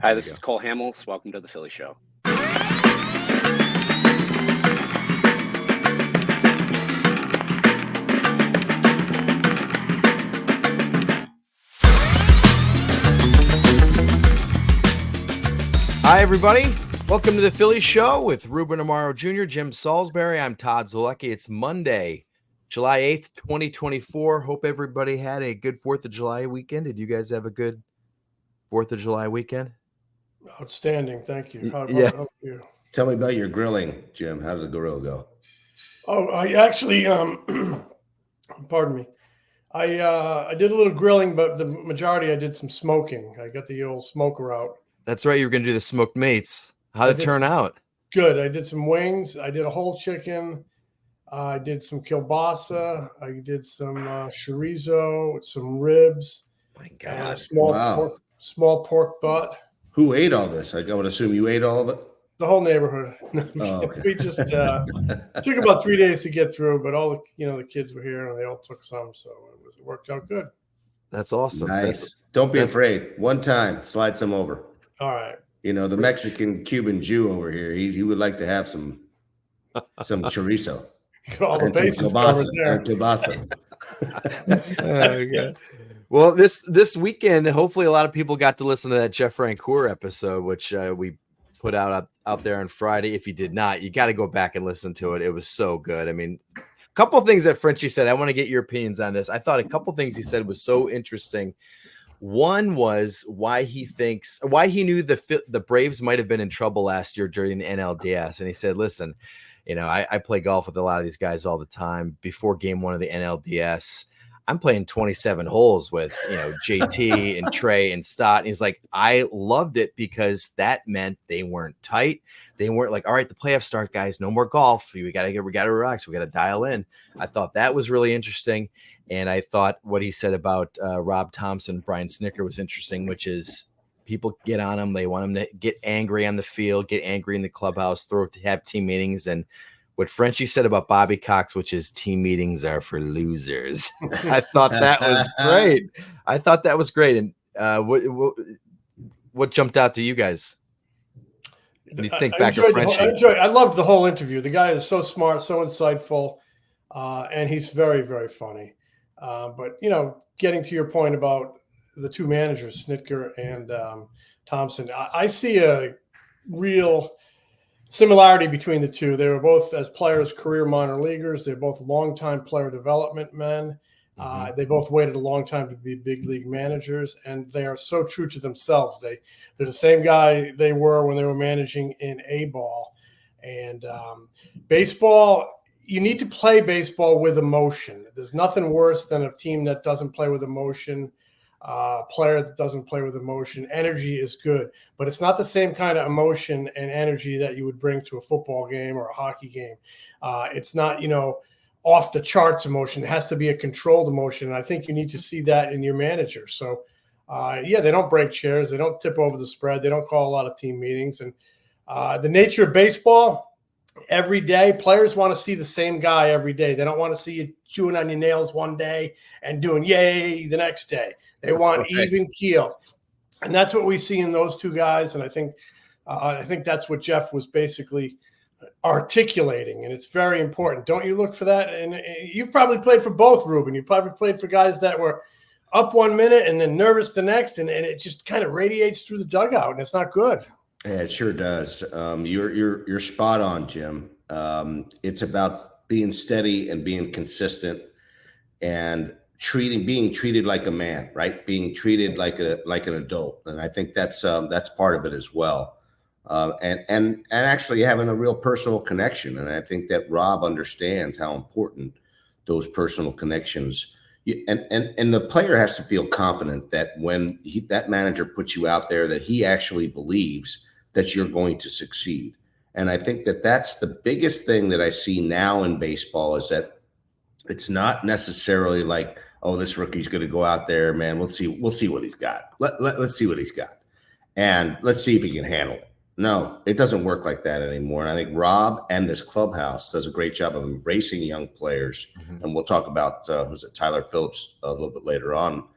Hi, this is Cole Hamels. Welcome to the Philly Show. Hi, everybody. Welcome to the Philly Show with Ruben Amaro Jr., Jim Salisbury. I'm Todd Zalecki. It's Monday, July 8th, 2024. Hope everybody had a good 4th of July weekend. Did you guys have a good 4th of July weekend? Outstanding. Thank you. How are you? Tell me about your grilling, Jim. How did the grill go? Oh, I actually, pardon me. I did a little grilling, but the majority I did some smoking. I got the old smoker out. That's right. You were going to do the smoked mates. How did it turn out? Good. I did some wings. I did a whole chicken. I did some kielbasa. I did some chorizo, some ribs. My God. And a small pork butt. Who ate all this? I would assume you ate all of it? The whole neighborhood. Okay. We just took about 3 days to get through, but all the kids were here and they all took some, so it worked out good. That's awesome. Nice. Don't be afraid. One time, slide some over. All right. You know, the Mexican Cuban Jew over here, he would like to have some chorizo. All the bases covered there. And kielbasa. Okay. Well, this weekend, hopefully a lot of people got to listen to that Jeff Francoeur episode, which we put out there on Friday. If you did not, you got to go back and listen to it. It was so good. I mean, a couple of things that Frenchie said. I want to get your opinions on this. I thought a couple of things he said was so interesting. One was why he knew the Braves might have been in trouble last year during the NLDS. And he said, listen, I play golf with a lot of these guys all the time. Before game one of the NLDS, I'm playing 27 holes with, JT and Trey and Stott. And he's like, I loved it because that meant they weren't tight. They weren't like, all right, the playoffs start, guys. No more golf. We got to relax. We got to dial in. I thought that was really interesting. And I thought what he said about Rob Thomson, Brian Snicker was interesting, which is people get on him. They want him to get angry on the field, get angry in the clubhouse, have team meetings. And what Frenchie said about Bobby Cox, which is team meetings are for losers. I thought that was great. And what jumped out to you guys? When you think back to Frenchie? I loved the whole interview. The guy is so smart, so insightful, and he's very, very funny. But, getting to your point about the two managers, Snitker and Thompson, I see a real similarity between the two. They were both, as players, career minor leaguers. They're both longtime player development men. They both waited a long time to be big league managers, and they are so true to themselves. They're the same guy they were when they were managing in A-ball. And baseball, you need to play baseball with emotion. There's nothing worse than a team that doesn't play with emotion. Player that doesn't play with emotion. Energy is good, but it's not the same kind of emotion and energy that you would bring to a football game or a hockey game. It's not, off the charts emotion. It has to be a controlled emotion. And I think you need to see that in your manager. So, they don't break chairs. They don't tip over the spread. They don't call a lot of team meetings. And the nature of baseball, every day, players want to see the same guy every day. They don't want to see you chewing on your nails one day and doing yay the next day. They want even keeled. And that's what we see in those two guys. And I think that's what Jeff was basically articulating. And it's very important. Don't you look for that? And you've probably played for both, Ruben. You probably played for guys that were up 1 minute and then nervous the next. And it just kind of radiates through the dugout. And it's not good. Yeah, it sure does. You're spot on, Jim. It's about being steady and being consistent and being treated like a man, right? Being treated like an adult, and I think that's part of it as well. And actually having a real personal connection, and I think that Rob understands how important those personal connections. And the player has to feel confident that when that manager puts you out there, that he actually believes that you're going to succeed. And I think that that's the biggest thing that I see now in baseball is that it's not necessarily like, oh, this rookie's going to go out there, man. We'll see what he's got. Let's see what he's got. And let's see if he can handle it. No, it doesn't work like that anymore. And I think Rob and this clubhouse does a great job of embracing young players. Mm-hmm. And we'll talk about Tyler Phillips a little bit later on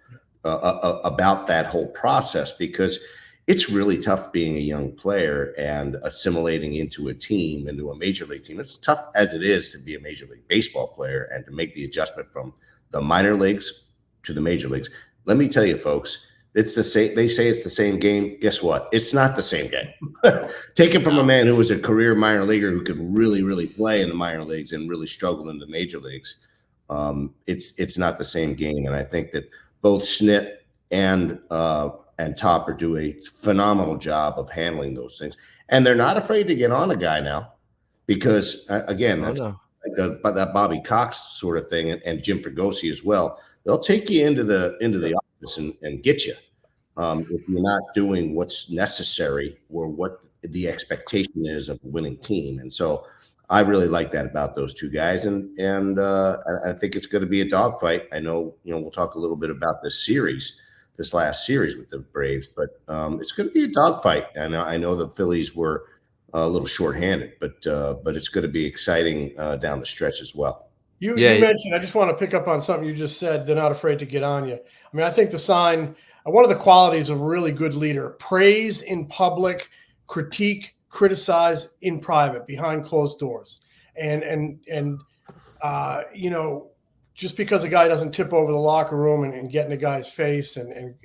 about that whole process, because it's really tough being a young player and assimilating into a team, into a major league team. It's tough as it is to be a Major League Baseball player and to make the adjustment from the minor leagues to the major leagues. Let me tell you, folks, it's the same. They say it's the same game. Guess what? It's not the same game. Taken from a man who was a career minor leaguer who could really, really play in the minor leagues and really struggled in the major leagues. It's not the same game. And I think that both Snit and Topper do a phenomenal job of handling those things. And they're not afraid to get on a guy now because, again, that's like that Bobby Cox sort of thing and Jim Fregosi as well. They'll take you into the office and get you if you're not doing what's necessary or what the expectation is of a winning team. And so I really like that about those two guys. And I think it's going to be a dogfight. I know, we'll talk a little bit about this last series with the Braves, but it's going to be a dogfight. And I know the Phillies were a little shorthanded, but it's going to be exciting down the stretch as well. You mentioned, I just want to pick up on something you just said. They're not afraid to get on you. I mean, I think the sign, one of the qualities of a really good leader, praise in public, critique, criticize in private, behind closed doors. And just because a guy doesn't tip over the locker room and get in a guy's face and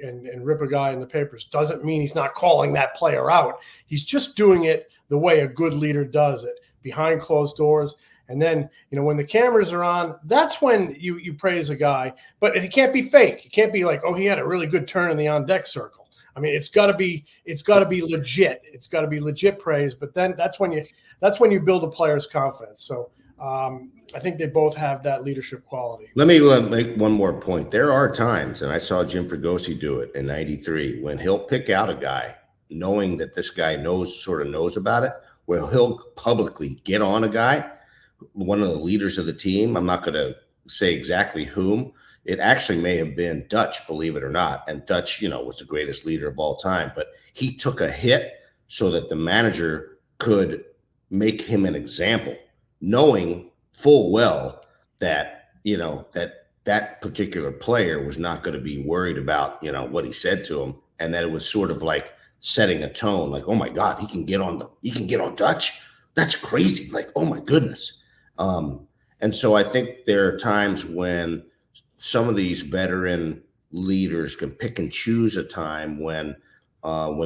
rip a guy in the papers doesn't mean he's not calling that player out. He's just doing it the way a good leader does it, behind closed doors. And then, when the cameras are on, that's when you praise a guy. But it can't be fake. It can't be like, oh, he had a really good turn in the on-deck circle. I mean, it's got to be legit. It's got to be legit praise. But then that's when you build a player's confidence. So I think they both have that leadership quality. Let me make one more point. There are times, and I saw Jim Fregosi do it in '93, when he'll pick out a guy knowing that this guy knows about it, where he'll publicly get on a guy, one of the leaders of the team. I'm not going to say exactly whom. It actually may have been Dutch, believe it or not. And Dutch, was the greatest leader of all time. But he took a hit so that the manager could make him an example, knowing full well that, that particular player was not going to be worried about, what he said to him. And that it was sort of like setting a tone, like, oh my God, he can get on Dutch. That's crazy. Like, oh my goodness. And so I think there are times when some of these veteran leaders can pick and choose a time when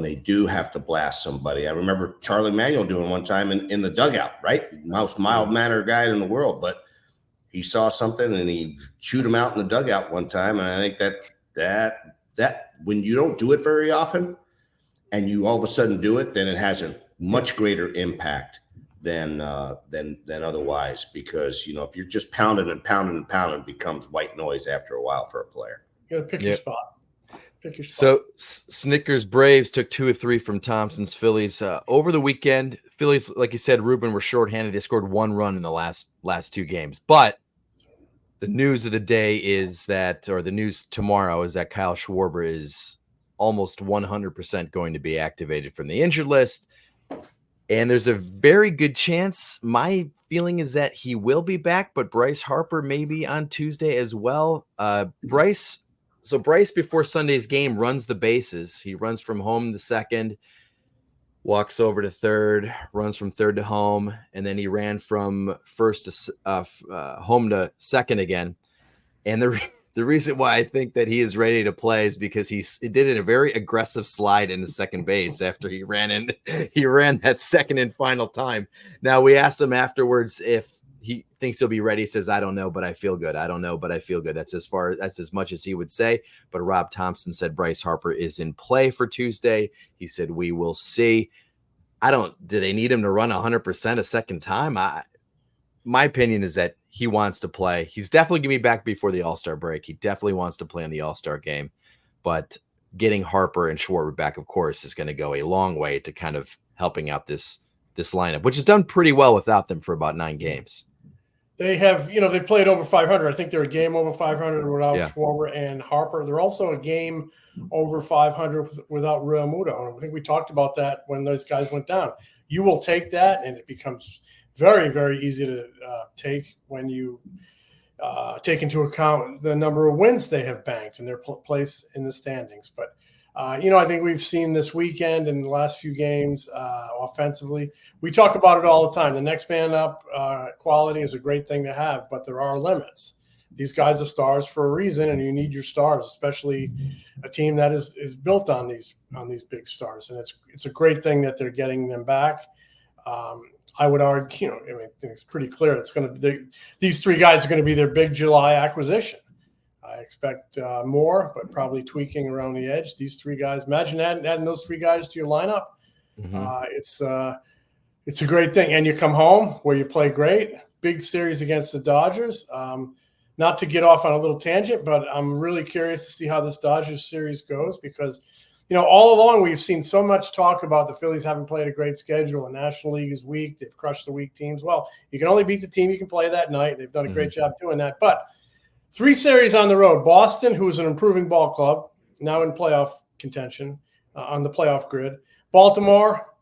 they do have to blast somebody. I remember Charlie Manuel doing one time in the dugout, right? Most mild-mannered guy in the world, but he saw something and he chewed him out in the dugout one time. And I think that when you don't do it very often and you all of a sudden do it, then it has a much greater impact than otherwise, because if you're just pounding and pounding and pounding, it becomes white noise after a while for a player. You gotta pick your spot. So Snickers Braves took 2 of 3 from Thompson's Phillies over the weekend. Phillies, like you said, Ruben were shorthanded. They scored 1 run in the last 2 games. But the news of the day is that, or the news tomorrow is that Kyle Schwarber is almost 100% going to be activated from the injured list. And there's a very good chance, my feeling is that he will be back, but Bryce Harper may be on Tuesday as well. Bryce before Sunday's game runs the bases. He runs from home to second, walks over to third, runs from third to home, and then he ran from first to home to second again. And the reason why I think that he is ready to play is because he did a very aggressive slide into second base after he ran that second and final time. Now, we asked him afterwards if he thinks he'll be ready. He says, I don't know, but I feel good. I don't know, but I feel good. That's as much as he would say. But Rob Thomson said Bryce Harper is in play for Tuesday. He said, we will see. Do they need him to run 100% a second time? My opinion is that he wants to play. He's definitely going to be back before the All-Star break. He definitely wants to play in the All-Star game. But getting Harper and Schwarber back, of course, is going to go a long way to kind of helping out this lineup, which has done pretty well without them for about 9 games. They have, they played over 500. I think they're a game over 500 without Schwarber and Harper. They're also a game over 500 without Realmuto. And I think we talked about that when those guys went down. You will take that, and it becomes very, very easy to take when you take into account the number of wins they have banked and their place in the standings. But I think we've seen this weekend and the last few games offensively. We talk about it all the time. The next man up quality is a great thing to have, but there are limits. These guys are stars for a reason, and you need your stars, especially a team that is built on these big stars. And it's a great thing that they're getting them back. I would argue, I think it's pretty clear it's going to be these three guys are going to be their big July acquisition. I expect more, but probably tweaking around the edge. These three guys, imagine adding those three guys to your lineup. Mm-hmm. It's a great thing. And you come home where you play great. Big series against the Dodgers. Not to get off on a little tangent, but I'm really curious to see how this Dodgers series goes because, all along we've seen so much talk about the Phillies haven't played a great schedule. The National League is weak. They've crushed the weak teams. Well, you can only beat the team you can play that night. They've done a great job doing that. But 3 series on the road. Boston, who's an improving ball club, now in playoff contention on the playoff grid. Baltimore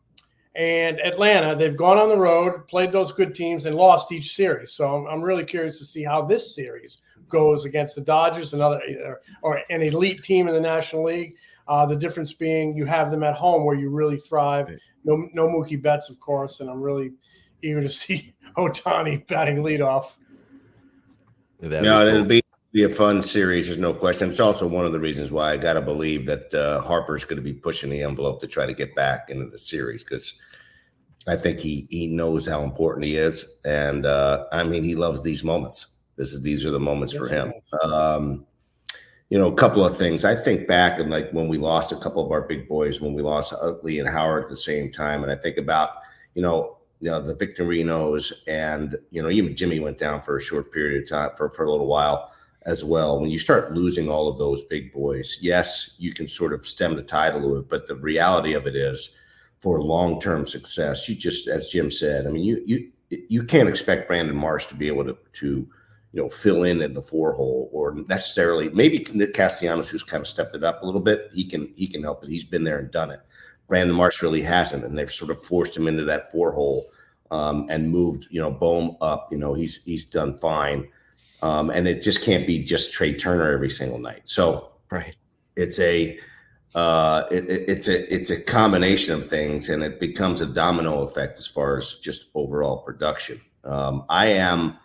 and Atlanta, they've gone on the road, played those good teams, and lost each series. So I'm really curious to see how this series goes against the Dodgers, or an elite team in the National League. The difference being you have them at home where you really thrive. Right. No Mookie Betts, of course, and I'm really eager to see Ohtani batting leadoff. It'll be a fun series. There's no question. It's also one of the reasons why I got to believe that Harper's going to be pushing the envelope to try to get back into the series because I think he knows how important he is. And he loves these moments. These are the moments for him. A couple of things. I think back and like when we lost a couple of our big boys, when we lost Utley and Howard at the same time. And I think about, the Victorinos and, even Jimmy went down for a short period of time for a little while as well. When you start losing all of those big boys, yes, you can sort of stem the tide a little bit, but the reality of it is for long-term success, you just, as Jim said, you can't expect Brandon Marsh to be able to fill in the 4-hole or necessarily maybe Nick Castellanos, who's kind of stepped it up a little bit. He can help it. He's been there and done it. Brandon Marsh really hasn't, and they've sort of forced him into that 4-hole and moved, Bohm up. He's done fine, and it just can't be just Trea Turner every single night. So right, it's a combination of things, and it becomes a domino effect as far as just overall production. I am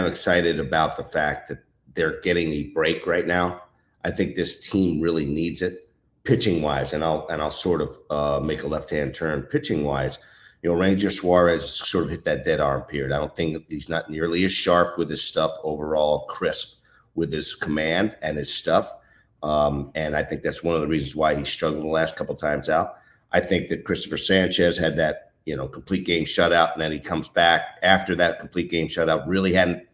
excited about the fact that they're getting a break right now. I think this team really needs it. Pitching wise, and I'll sort of make a left-hand turn. Pitching wise, Ranger Suárez sort of hit that dead arm period. I don't think he's not nearly as sharp with his stuff overall, crisp with his command and his stuff. And I think that's one of the reasons why he struggled the last couple times out. I think that Christopher Sanchez had that complete game shutout, and then he comes back after that complete game shutout. Really hadn't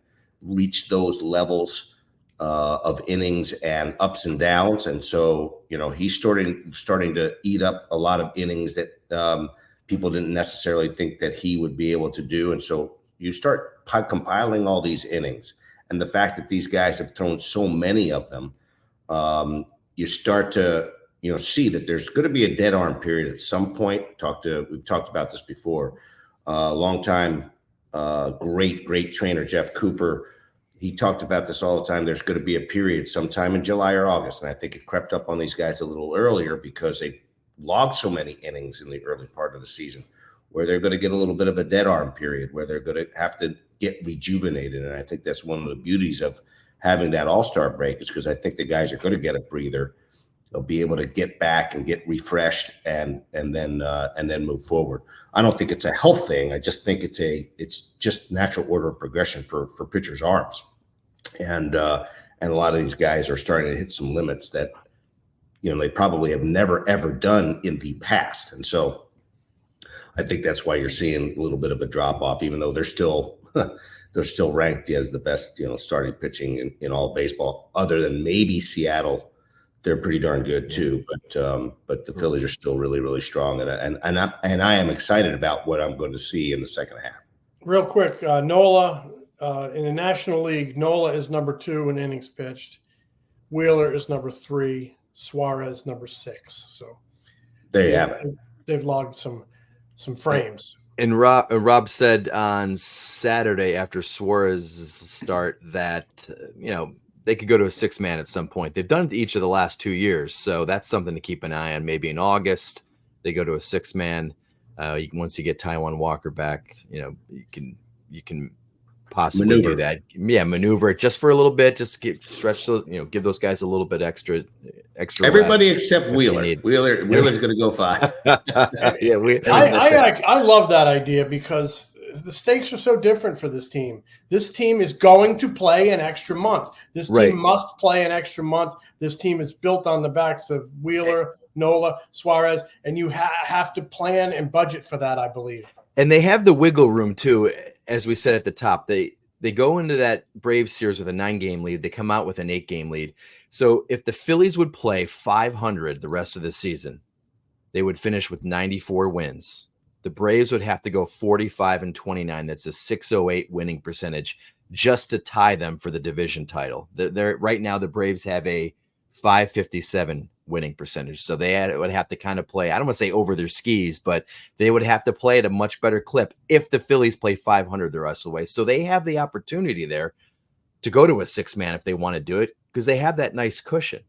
reached those levels of innings and ups and downs, and so he's starting to eat up a lot of innings that people didn't necessarily think that he would be able to do. And so you start compiling all these innings, and the fact that these guys have thrown so many of them, you start to see that there's going to be a dead arm period at some point. We've talked about this before. Long time, great trainer Jeff Cooper. He talked about this all the time. There's going to be a period sometime in July or August. And I think it crept up on these guys a little earlier because they logged so many innings in the early part of the season where they're going to get a little bit of a dead arm period where they're going to have to get rejuvenated. And I think that's one of the beauties of having that all-star break is because I think the guys are going to get a breather. They'll be able to get back and get refreshed and then move forward. I don't think it's a health thing. I just think it's just natural order of progression for pitchers' arms. And a lot of these guys are starting to hit some limits that, they probably have never, ever done in the past. And so I think that's why you're seeing a little bit of a drop off, even though they're still ranked as the best, starting pitching in all baseball, other than maybe Seattle. They're pretty darn good too, but the Phillies are still really, really strong, and I am excited about what I'm going to see in the second half. Real quick, Nola in the National League, Nola is number 2 in innings pitched. Wheeler is number 3. Suárez number 6. So there you have it. They've logged some frames. And Rob said on Saturday after Suárez's start that they could go to a 6-man at some point. They've done it each of the last 2 years, so that's something to keep an eye on. Maybe in August they go to a 6-man. Once you get Taijuan Walker back, you can possibly do that. Yeah, maneuver it just for a little bit, just to stretch the, give those guys a little bit extra. Everybody except Wheeler. Wheeler's going to go 5. Yeah, I love that idea because the stakes are so different for this team. This team is going to play an extra month. This team must play an extra month. This team is built on the backs of Wheeler, Nola, Suárez, and you have to plan and budget for that, I believe. And they have the wiggle room too, as we said at the top. They go into that Braves series with a 9-game lead. They come out with an 8-game lead. So if the Phillies would play 500 the rest of the season, they would finish with 94 wins. The Braves would have to go 45-29. That's a 608 winning percentage just to tie them for the division title. They're right now, the Braves have a 557 winning percentage. So they would have to kind of play, I don't want to say over their skis, but they would have to play at a much better clip if the Phillies play 500 the rest of the way. So they have the opportunity there to go to a 6-man if they want to do it, because they have that nice cushion.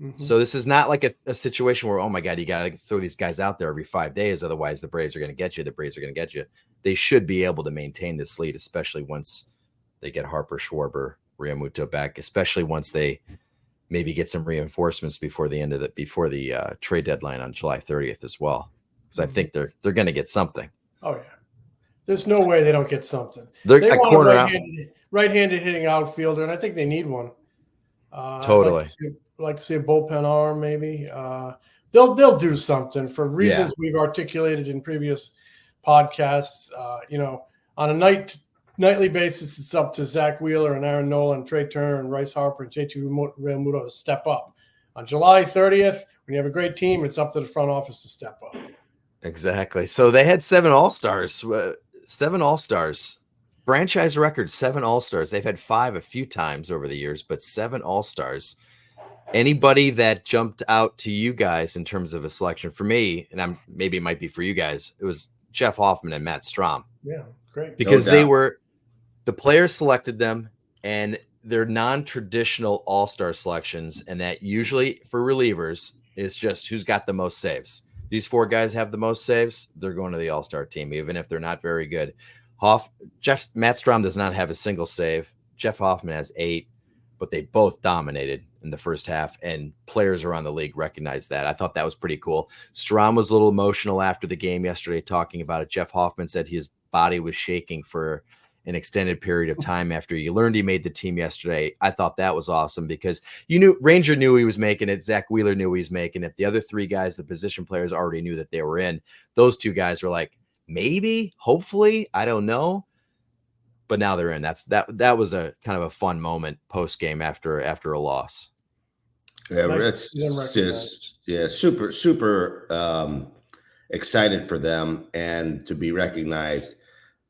Mm-hmm. So this is not like a situation where, oh my God, you got to throw these guys out there every 5 days. Otherwise the Braves are going to get you. The Braves are going to get you. They should be able to maintain this lead, especially once they get Harper, Schwarber, Realmuto back, especially once they maybe get some reinforcements before the trade deadline on July 30th as well. Because I think they're going to get something. Oh yeah. There's no way they don't get something. They want a right-handed hitting outfielder, and I think they need one. Totally. I'd like to see a bullpen arm, maybe. They'll do something for reasons we've articulated in previous podcasts. On a nightly basis, it's up to Zack Wheeler and Aaron Nola and Trea Turner and Bryce Harper and JT Realmuto to step up. On July 30th, when you have a great team, it's up to the front office to step up. Exactly. So they had 7 All-Stars. 7 All-Stars. Franchise record, 7 All-Stars. They've had 5 a few times over the years, but 7 All-Stars. Anybody that jumped out to you guys in terms of a selection? For me, and maybe it might be for you guys, it was Jeff Hoffman and Matt Strahm. Yeah, great. Because the players selected them, and they're non-traditional all-star selections, and that usually for relievers is just who's got the most saves. These 4 guys have the most saves, they're going to the all-star team, even if they're not very good. Matt Strahm does not have a single save. Jeff Hoffman has 8, but they both dominated in the first half, and players around the league recognized that. I thought that was pretty cool. Strahm was a little emotional after the game yesterday talking about it. Jeff Hoffman said his body was shaking for an extended period of time after he learned he made the team yesterday. I thought that was awesome because Ranger knew he was making it. Zack Wheeler knew he was making it. The other 3 guys, the position players, already knew that they were in. Those 2 guys were like, maybe, hopefully, I don't know. But now they're in. That was a kind of a fun moment post game after a loss. Yeah, it's just super excited for them and to be recognized,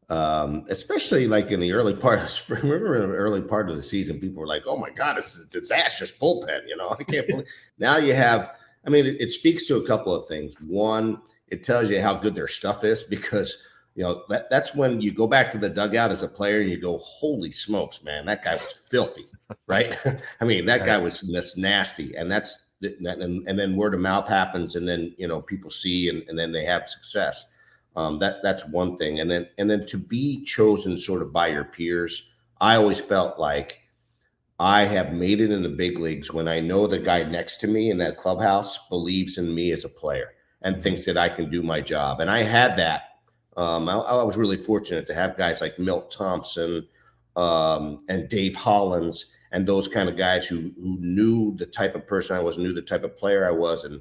especially like in the early part of spring. Remember in the early part of the season, people were like, "Oh my God, this is a disastrous bullpen." I can't believe. Now you have. I mean, it speaks to a couple of things. One, it tells you how good their stuff is because. That's when you go back to the dugout as a player and you go, holy smokes, man, that guy was filthy, right? I mean, that guy was just nasty. And and then word of mouth happens and then, people see and then they have success. That's one thing. And then to be chosen sort of by your peers, I always felt like I have made it in the big leagues when I know the guy next to me in that clubhouse believes in me as a player and thinks that I can do my job. And I had that. I was really fortunate to have guys like Milt Thompson and Dave Hollins and those kind of guys who knew the type of person I was, knew the type of player I was, and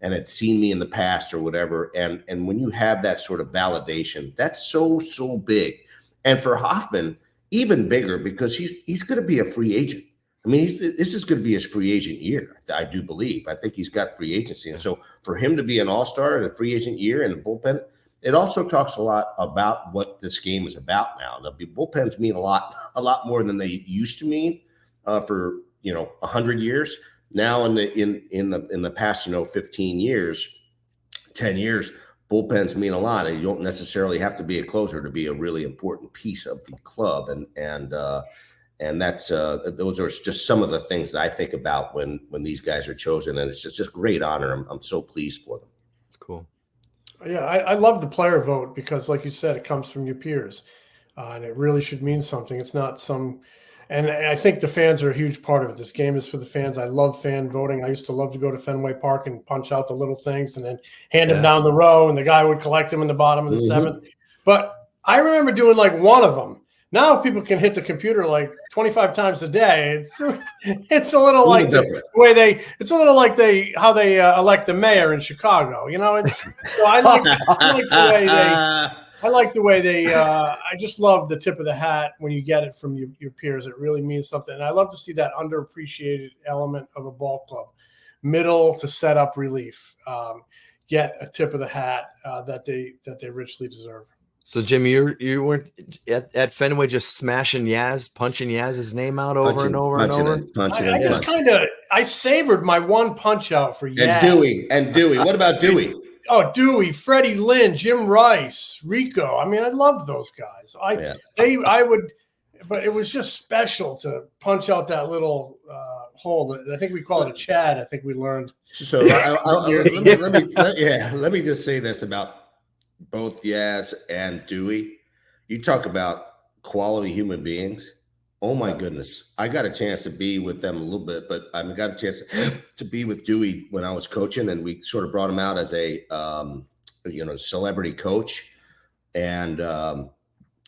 had seen me in the past or whatever. And when you have that sort of validation, that's so big. And for Hoffman, even bigger because he's going to be a free agent. I mean, this is going to be his free agent year, I do believe. I think he's got free agency. And so for him to be an all-star in a free agent year in the bullpen, it also talks a lot about what this game is about now. The bullpens mean a lot more than they used to mean for 100 years. Now in the past 15 years, 10 years, bullpens mean a lot. And you don't necessarily have to be a closer to be a really important piece of the club. And that's those are just some of the things that I think about when these guys are chosen, and it's just great honor. I'm so pleased for them. It's cool. Yeah, I love the player vote because, like you said, it comes from your peers, and it really should mean something. It's not some, and I think the fans are a huge part of it. This game is for the fans. I love fan voting. I used to love to go to Fenway Park and punch out the little things and then hand them down the row, and the guy would collect them in the bottom of the seventh. But I remember doing like one of them. Now people can hit the computer like 25 times a day. It's a little like the way it's a little like how they elect the mayor in Chicago. You know, so I like the way they I just love the tip of the hat when you get it from your peers. It really means something. And I love to see that underappreciated element of a ball club, middle to set up relief, get a tip of the hat that they richly deserve. So, Jim, you weren't at Fenway just smashing Yaz, punching Yaz's name out over and over and over? I just I savored my one punch out for Yaz. And Dewey. What about Dewey? Oh, Dewey, Freddie Lynn, Jim Rice, Rico. I mean, I loved those guys. But it was just special to punch out that little hole. I think we call it a Chad. I think we learned. So let me just say this about both Yaz and Dewey. You talk about quality human beings. Oh my goodness. I got a chance to be with them a little bit, but I got a chance to be with Dewey when I was coaching, and we sort of brought him out as a celebrity coach. And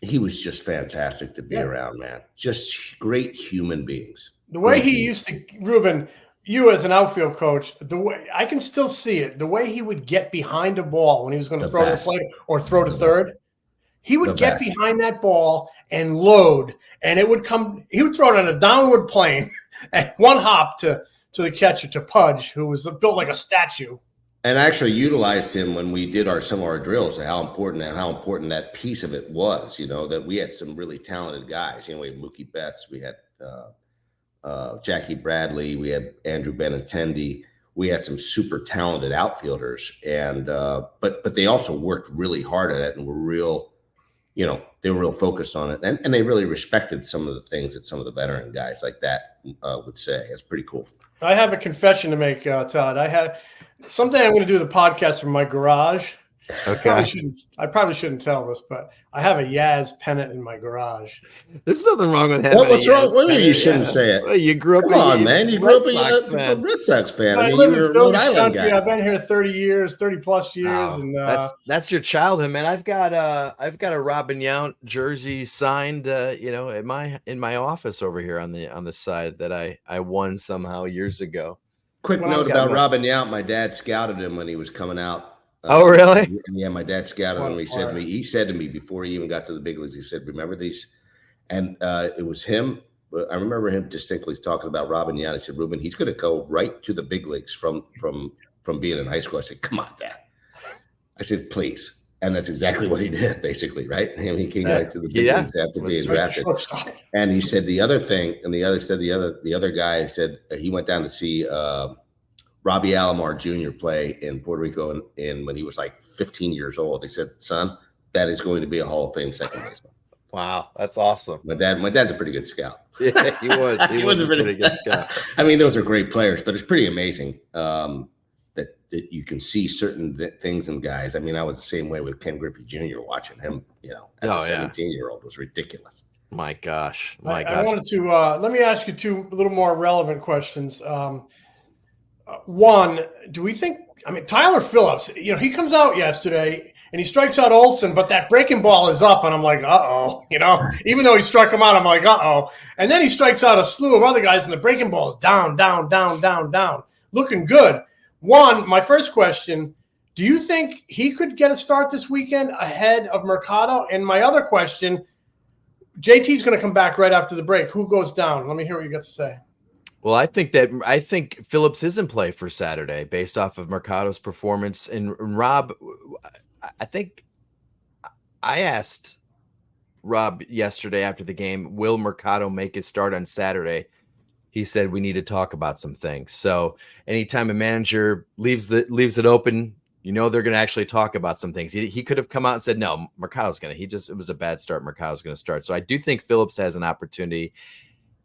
he was just fantastic to be around, man. Just great human beings. The way he used to, Ruben, you as an outfield coach, the way I can still see it, the way he would get behind a ball when he was going to throw to the plate or throw to third, he would get behind that ball and load, and it would come. He would throw it on a downward plane at one hop to the catcher, to Pudge, who was built like a statue. And I actually utilized him when we did some of our drills, and how important that piece of it was. You know, that we had some really talented guys. You know, we had Mookie Betts, we had Jackie Bradley, we had Andrew Benintendi, we had some super talented outfielders, and but they also worked really hard at it and were real, they were real focused on it, and they really respected some of the things that some of the veteran guys like that would say. It's pretty cool. I have a confession to make, Todd. Someday I'm going to do the podcast from my garage. Okay. I probably shouldn't tell this, but I have a Yaz pennant in my garage. There's nothing wrong with having what's wrong? What do you mean you shouldn't say it? Well, you grew up. Come on, man. You grew up a Red Sox fan. I live in Phillies country. Guy. I've been here 30 plus years. Oh, and that's your childhood, man. I've got a Robin Yount jersey signed, in my office over here on the side that I won somehow years ago. Quick note about Robin Yount. My dad scouted him when he was coming out. Oh, really? Yeah, my dad scouted him. He said to me before he even got to the big leagues, he said, "Remember these?" And it was him. I remember him distinctly talking about Robin Yount. He said, "Ruben, he's going to go right to the big leagues from being in high school." I said, "Come on, Dad." I said, "Please." And that's exactly what he did, basically, right? And he came right to the big leagues after being drafted. And he said the other thing, and the other guy said he went down to see Robbie Alomar Jr. play in Puerto Rico when he was like 15 years old. He said, "Son, that is going to be a Hall of Fame second baseman." Wow, that's awesome. My dad's a pretty good scout. Yeah, he was. He was a pretty good scout. I mean, those are great players, but it's pretty amazing that you can see certain things in guys. I mean, I was the same way with Ken Griffey Jr. watching him, as a 17-year-old was ridiculous. My gosh. I wanted to let me ask you two a little more relevant questions. One, do we think? I mean, Tyler Phillips. He comes out yesterday and he strikes out Olsen, but that breaking ball is up, and I'm like, uh-oh. Even though he struck him out, I'm like, uh-oh. And then he strikes out a slew of other guys, and the breaking ball is down, looking good. One, my first question: do you think he could get a start this weekend ahead of Mercado? And my other question: JT's going to come back right after the break. Who goes down? Let me hear what you got to say. Well, I think Phillips is in play for Saturday based off of Mercado's performance. And Rob, I think I asked Rob yesterday after the game, will Mercado make his start on Saturday? He said we need to talk about some things. So anytime a manager leaves it open, they're going to actually talk about some things. He could have come out and said, no, Mercado's going to. It was a bad start. Mercado's going to start. So I do think Phillips has an opportunity.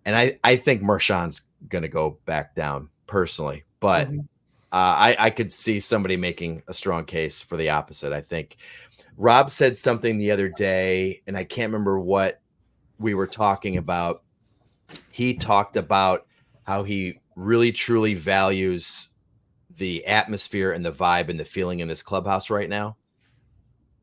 And I think Marchan's going to go back down personally, but I could see somebody making a strong case for the opposite. I think Rob said something the other day, and I can't remember what we were talking about. He talked about how he really truly values the atmosphere and the vibe and the feeling in this clubhouse right now.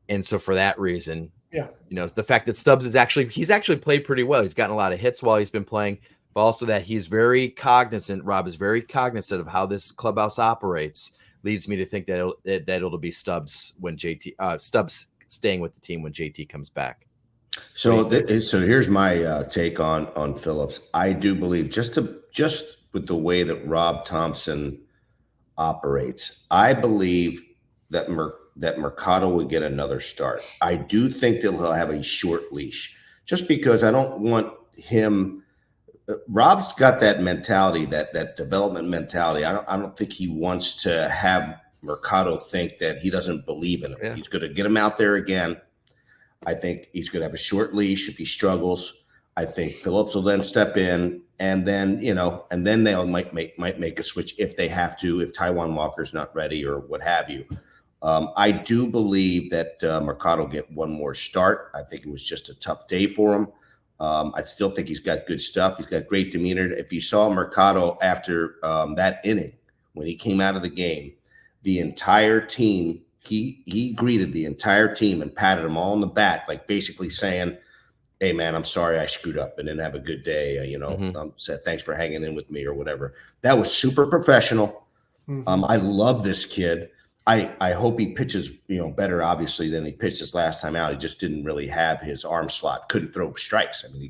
And so for that reason, the fact that Stubbs he's actually played pretty well. He's gotten a lot of hits while he's been playing, but also that he's very cognizant. Rob is very cognizant of how this clubhouse operates. Leads me to think that it'll be Stubbs when Stubbs staying with the team when JT comes back. So here's my take on Phillips. I do believe just with the way that Rob Thomson operates, I believe that Mercado would get another start. I do think that he'll have a short leash, just because I don't want him. Rob's got that mentality, that development mentality. I don't think he wants to have Mercado think that he doesn't believe in him. Yeah. He's going to get him out there again. I think he's going to have a short leash if he struggles. I think Phillips will then step in, and then they might make a switch if they have to, if Taijuan Walker's not ready or what have you. I do believe that Mercado will get one more start. I think it was just a tough day for him. I still think he's got good stuff. He's got great demeanor. If you saw Mercado after that inning, when he came out of the game, the entire team, he greeted the entire team and patted them all on the back, like basically saying, "Hey man, I'm sorry I screwed up and didn't have a good day. Said thanks for hanging in with me," or whatever. That was super professional. I love this kid. I hope he pitches, better obviously than he pitched his last time out. He just didn't really have his arm slot. Couldn't throw strikes. I mean, he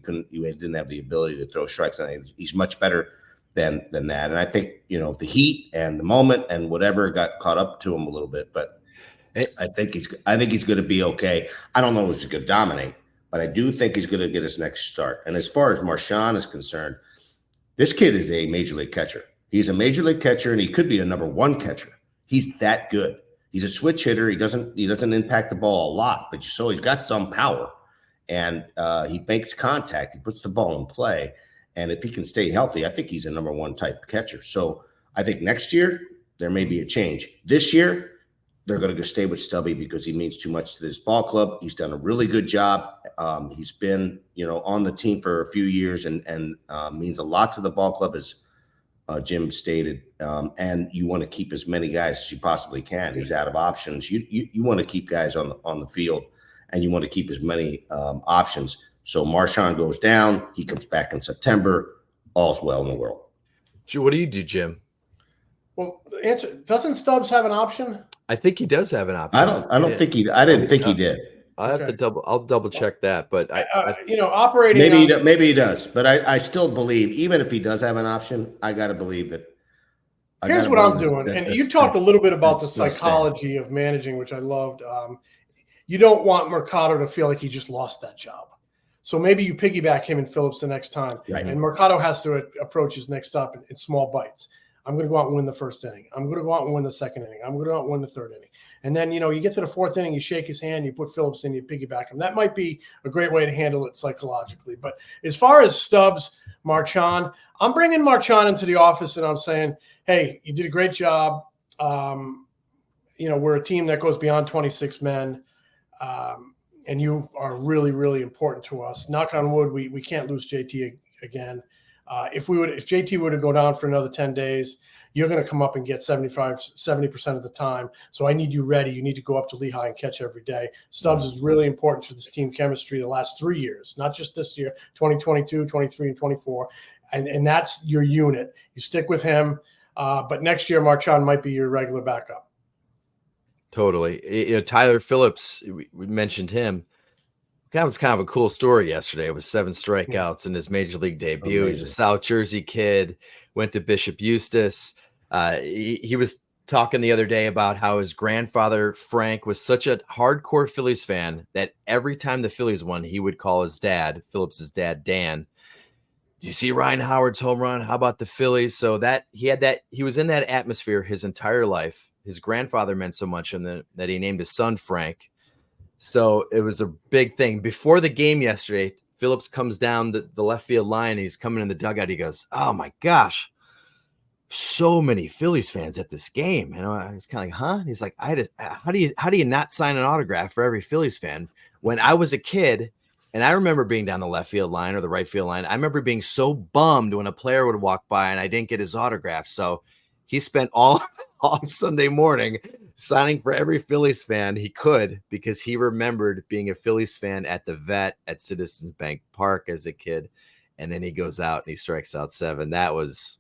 didn't have the ability to throw strikes. And he's much better than that. And I think the heat and the moment and whatever got caught up to him a little bit. But I think he's going to be okay. I don't know if he's going to dominate, but I do think he's going to get his next start. And as far as Marchán is concerned, this kid is a major league catcher. He's a major league catcher, and he could be a number one catcher. He's that good. He's a switch hitter. He doesn't impact the ball a lot, but he's got some power, and he makes contact. He puts the ball in play, and if he can stay healthy, I think he's a number one type catcher. So I think next year there may be a change. This year they're going to go stay with Stubby because he means too much to this ball club. He's done a really good job. He's been on the team for a few years and means a lot to the ball club, as Jim stated, and you want to keep as many guys as you possibly can. He's out of options. You want to keep guys on the field, and you want to keep as many options. So Marchán goes down. He comes back in September. All's well in the world. What do you do, Jim? Well, the answer, doesn't Stubbs have an option? I think he does have an option. I don't think he. I didn't think he did. I'll double check that, but operating. Maybe he does, but I still believe, even if he does have an option, I got to believe that. Here's what I'm doing, and you talked a little bit about the psychology of managing, which I loved. You don't want Mercado to feel like he just lost that job, so maybe you piggyback him and Phillips the next time, right. And Mercado has to approach his next stop in small bites. I'm going to go out and win the first inning. I'm going to go out and win the second inning. I'm going to go out and win the third inning. And then, you get to the fourth inning, you shake his hand, you put Phillips in, you piggyback him. That might be a great way to handle it psychologically. But as far as Stubbs, Marchán, I'm bringing Marchán into the office and I'm saying, hey, you did a great job. We're a team that goes beyond 26 men. And you are really, really important to us. Knock on wood, we can't lose JT again. If JT were to go down for another 10 days, you're going to come up and get 70% of the time. So I need you ready. You need to go up to Lehigh and catch every day. Stubbs is really important for this team chemistry the last 3 years, not just this year, 2022, 23, and 24. And that's your unit. You stick with him. But next year, Marchán might be your regular backup. Totally. Tyler Phillips, we mentioned him. That was kind of a cool story yesterday. It was 7 strikeouts in his major league debut. Amazing. He's a South Jersey kid, went to Bishop Eustace. He was talking the other day about how his grandfather, Frank, was such a hardcore Phillies fan that every time the Phillies won, he would call his dad, Phillips's dad, Dan. Do you see Ryan Howard's home run? How about the Phillies? So he was in that atmosphere his entire life. His grandfather meant so much to him that he named his son Frank. So it was a big thing. Before the game yesterday, Phillips comes down the left field line, and he's coming in the dugout. He goes, "Oh my gosh, so many Phillies fans at this game." And I was kind of like, "Huh?" And he's like, how do you not sign an autograph for every Phillies fan?" When I was a kid, and I remember being down the left field line or the right field line, I remember being so bummed when a player would walk by and I didn't get his autograph. So he spent all Sunday morning signing for every Phillies fan he could, because he remembered being a Phillies fan at the Vet at Citizens Bank Park as a kid. And then he goes out and he strikes out 7. That was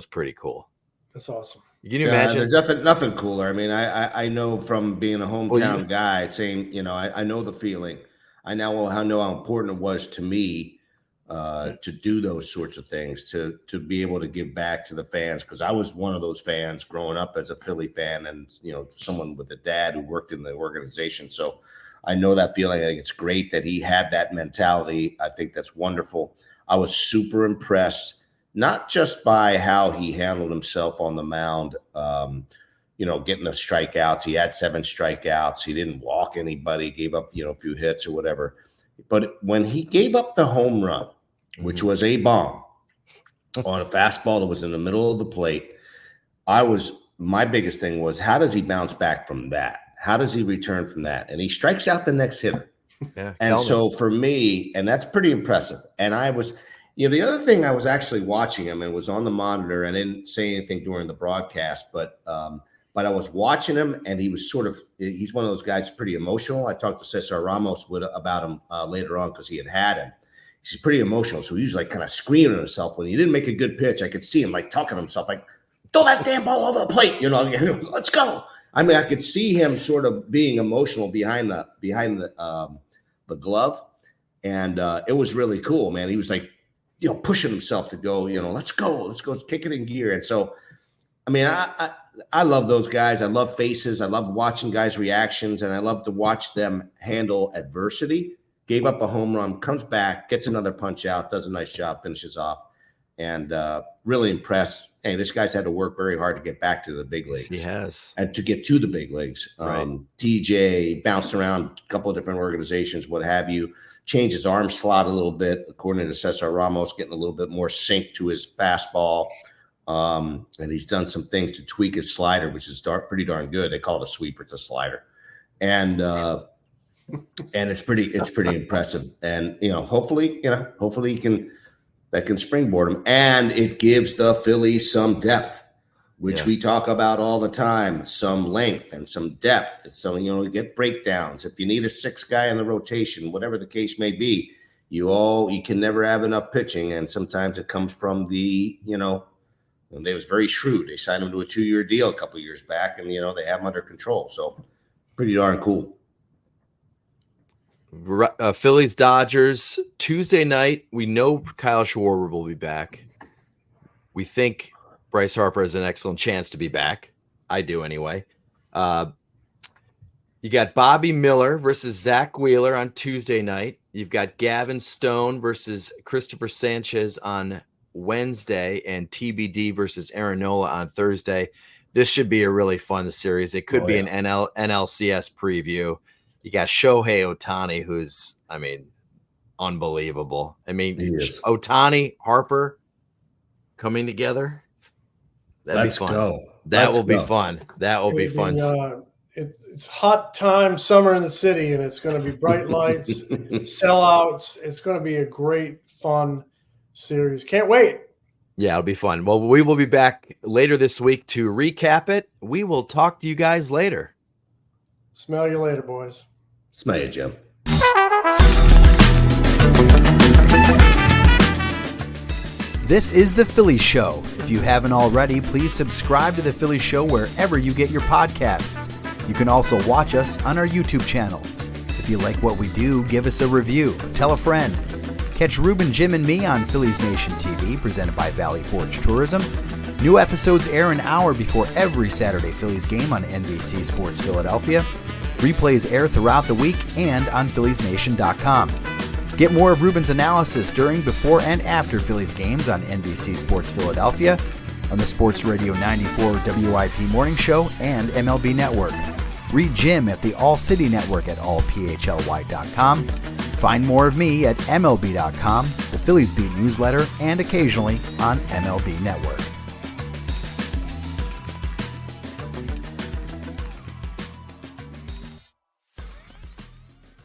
pretty cool. That's awesome. Can you imagine? There's nothing cooler. I mean, I know from being a hometown guy, saying, I know the feeling. I know how important it was to me to do those sorts of things, to be able to give back to the fans, because I was one of those fans growing up as a Philly fan, and someone with a dad who worked in the organization. So I know that feeling. I think it's great that he had that mentality. I think that's wonderful. I was super impressed, not just by how he handled himself on the mound, getting the strikeouts. He had 7 strikeouts. He didn't walk anybody, gave up, a few hits or whatever. But when he gave up the home run, which was a bomb on a fastball that was in the middle of the plate, my biggest thing was, how does he bounce back from that? How does he return from that? And he strikes out the next hitter. Yeah, and so for me, and that's pretty impressive. And I was, the other thing, I was actually watching him and was on the monitor, and I didn't say anything during the broadcast, but I was watching him, and he was he's one of those guys pretty emotional. I talked to Cesar Ramos about him later on, because he had him. He's pretty emotional. So he was like kind of screaming at himself when he didn't make a good pitch. I could see him like talking to himself, like, throw that damn ball over the plate, let's go. I mean, I could see him sort of being emotional behind the glove. And it was really cool, man. He was like, pushing himself to go, let's go, kick it in gear. And so, I mean, I love those guys. I love faces. I love watching guys' reactions, and I love to watch them handle adversity. Gave up a home run, comes back, gets another punch out, does a nice job, finishes off, and really impressed. Hey, this guy's had to work very hard to get back to the big leagues. Yes, he has. And to get to the big leagues. Right. TJ bounced around a couple of different organizations, what have you, changed his arm slot a little bit, according to Cesar Ramos, getting a little bit more sync to his fastball. And he's done some things to tweak his slider, which is pretty darn good. They call it a sweeper. It's a slider. And it's pretty impressive. And, hopefully that can springboard him. And it gives the Phillies some depth, which we talk about all the time, some length and some depth. So, you get breakdowns. If you need a 6th guy in the rotation, whatever the case may be, you can never have enough pitching. And sometimes it comes from and they was very shrewd. They signed him to a 2-year deal a couple of years back, and, they have him under control. So pretty darn cool. Phillies Dodgers Tuesday night. We know Kyle Schwarber will be back. We think Bryce Harper has an excellent chance to be back. I do anyway. You got Bobby Miller versus Zack Wheeler on Tuesday night. You've got Gavin Stone versus Christopher Sanchez on Wednesday, and TBD versus Aaron Nola on Thursday. This should be a really fun series. It could be an NLCS preview. You got Shohei Ohtani, who's, unbelievable. Ohtani, Harper coming together. That'd be fun. Go. That will be fun. That will be fun. It's hot time, summer in the city, and it's going to be bright lights, sellouts. It's going to be a great, fun series. Can't wait. Yeah, it'll be fun. Well, we will be back later this week to recap it. We will talk to you guys later. Smell you later, boys. Smell you, Jim. This is The Philly Show. If you haven't already, please subscribe to The Philly Show wherever you get your podcasts. You can also watch us on our YouTube channel. If you like what we do, give us a review. Tell a friend. Catch Ruben, Jim, and me on Phillies Nation TV, presented by Valley Forge Tourism. New episodes air an hour before every Saturday Phillies game on NBC Sports Philadelphia. Replays air throughout the week and on PhilliesNation.com. Get more of Ruben's analysis during, before, and after Phillies games on NBC Sports Philadelphia, on the Sports Radio 94 WIP Morning Show, and MLB Network. Read Jim at the All City Network at allphly.com. Find more of me at MLB.com, the Phillies Beat newsletter, and occasionally on MLB Network.